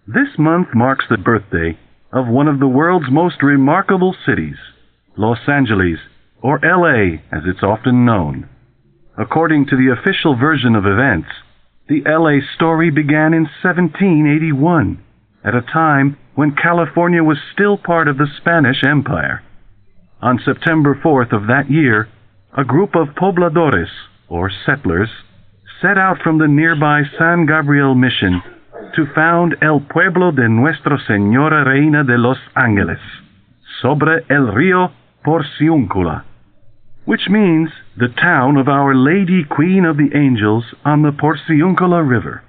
This month marks the birthday of one of the world's most remarkable cities, Los Angeles, or LA as it's often known. According to the official version of events, the LA story began in 1781, at a time when California was still part of the Spanish Empire. On September 4th of that year, a group of pobladores, or settlers, set out from the nearby San Gabriel Mission to found El Pueblo de Nuestra Señora Reina de los Ángeles, sobre el río Porciúncula, which means the town of Our Lady Queen of the Angels on the Porciúncula River.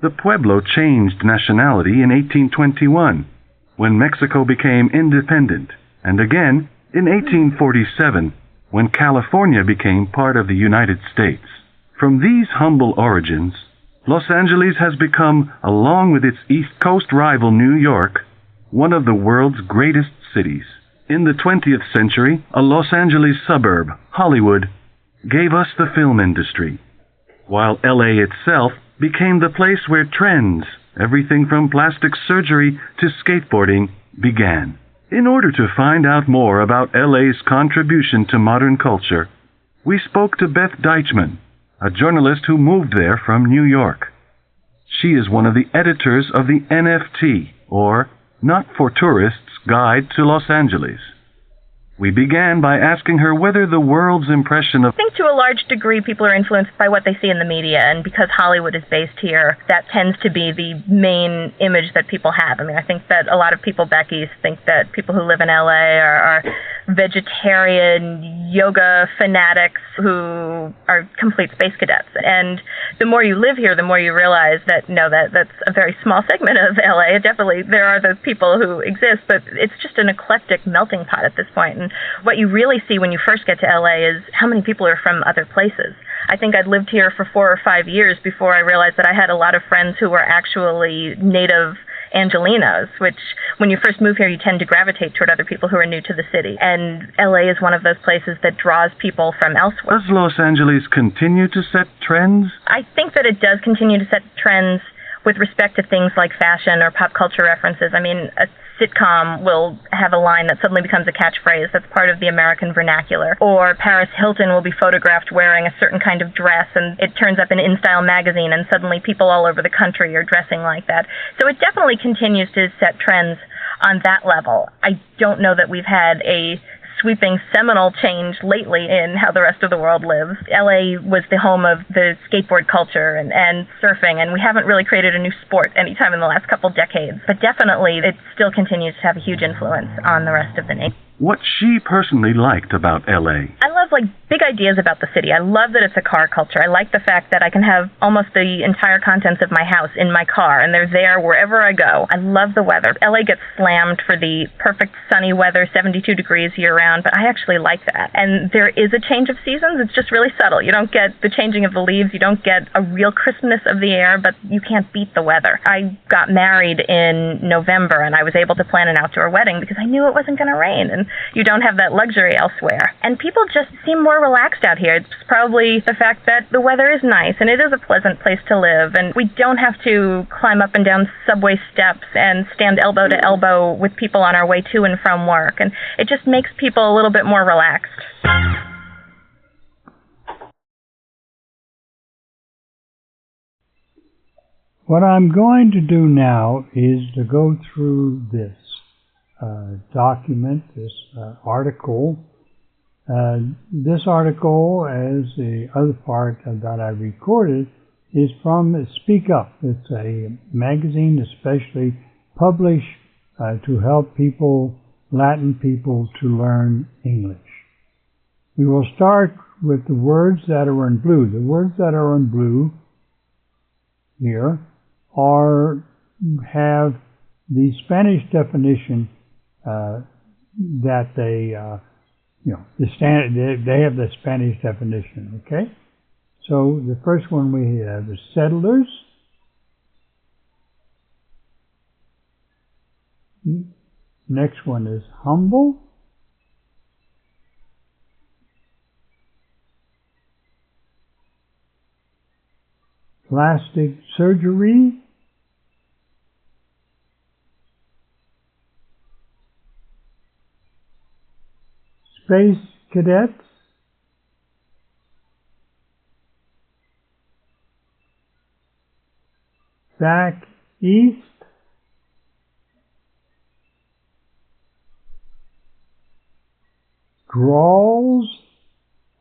The pueblo changed nationality in 1821, when Mexico became independent, and again in 1847, when California became part of the United States. From these humble origins, Los Angeles has become, along with its East Coast rival New York, one of the world's greatest cities. In the 20th century, a Los Angeles suburb, Hollywood, gave us the film industry, while LA itself became the place where trends, everything from plastic surgery to skateboarding, began. In order to find out more about LA's contribution to modern culture, we spoke to Beth Deichman, a journalist who moved there from New York. She is one of the editors of the NFT, or Not for Tourists Guide to Los Angeles. We began by asking her whether the world's impression of... I think to a large degree people are influenced by what they see in the media, and because Hollywood is based here, that tends to be the main image that people have. I mean, I think that a lot of people back east think that people who live in LA are vegetarian yoga fanatics who are complete space cadets. And the more you live here, the more you realize that, no, that's a very small segment of LA. Definitely, there are those people who exist, but it's just an eclectic melting pot at this point. And what you really see when you first get to LA is how many people are from other places. I think I'd lived here for 4 or 5 years before I realized that I had a lot of friends who were actually native Angelinos, which when you first move here, you tend to gravitate toward other people who are new to the city. And LA is one of those places that draws people from elsewhere. Does Los Angeles continue to set trends? I think that it does continue to set trends with respect to things like fashion or pop culture references. I mean, a sitcom will have a line that suddenly becomes a catchphrase that's part of the American vernacular. Or Paris Hilton will be photographed wearing a certain kind of dress, and it turns up in InStyle magazine, and suddenly people all over the country are dressing like that. So it definitely continues to set trends on that level. I don't know that we've had a sweeping seminal change lately in how the rest of the world lives. LA was the home of the skateboard culture and surfing, and we haven't really created a new sport anytime in the last couple decades. But definitely, it still continues to have a huge influence on the rest of the nation. What she personally liked about LA. I love big ideas about the city. I love that it's a car culture. I like the fact that I can have almost the entire contents of my house in my car, and they're there wherever I go. I love the weather. LA gets slammed for the perfect sunny weather, 72 degrees year-round, but I actually like that. And there is a change of seasons. It's just really subtle. You don't get the changing of the leaves. You don't get a real crispness of the air, but you can't beat the weather. I got married in November, and I was able to plan an outdoor wedding because I knew it wasn't going to rain, and you don't have that luxury elsewhere. And people just seem more relaxed out here. It's probably the fact that the weather is nice and it is a pleasant place to live, and we don't have to climb up and down subway steps and stand elbow to elbow with people on our way to and from work, and it just makes people a little bit more relaxed. What I'm going to do now is to go through this document, this article. This article, as the other part that I recorded, is from Speak Up. It's a magazine especially published to help people, Latin people, to learn English. We will start with the words that are in blue. The words that are in blue here have the Spanish definition that they they have the Spanish definition, okay? So the first one we have is settlers. Next one is humble. Plastic surgery. Space cadets, back east, draws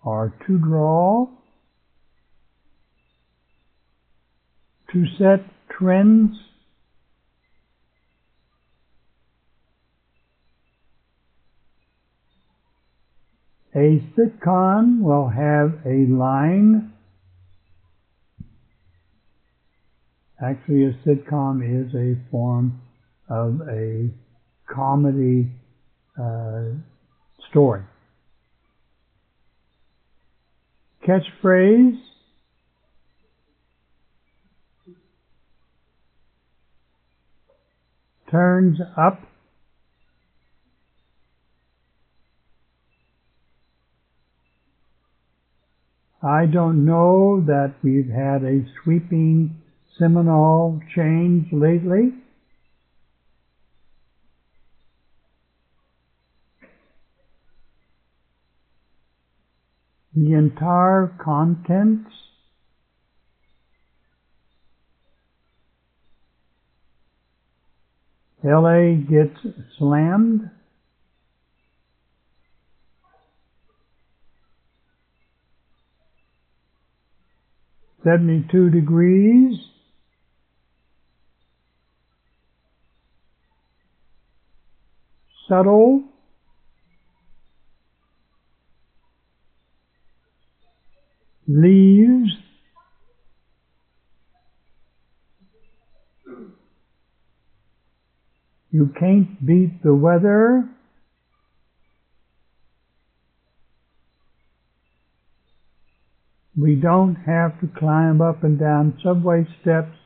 or to draw, to set trends, a sitcom will have a line. Actually, a sitcom is a form of a comedy story. Catchphrase, turns up, I don't know that we've had a sweeping Seminole change lately. The entire contents, LA gets slammed. "72 degrees." Subtle. Leaves. You can't beat the weather. We don't have to climb up and down subway steps.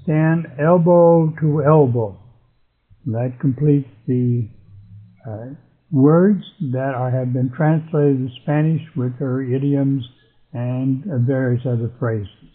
Stand elbow to elbow. That completes the words that have been translated to Spanish with their idioms and various other phrases.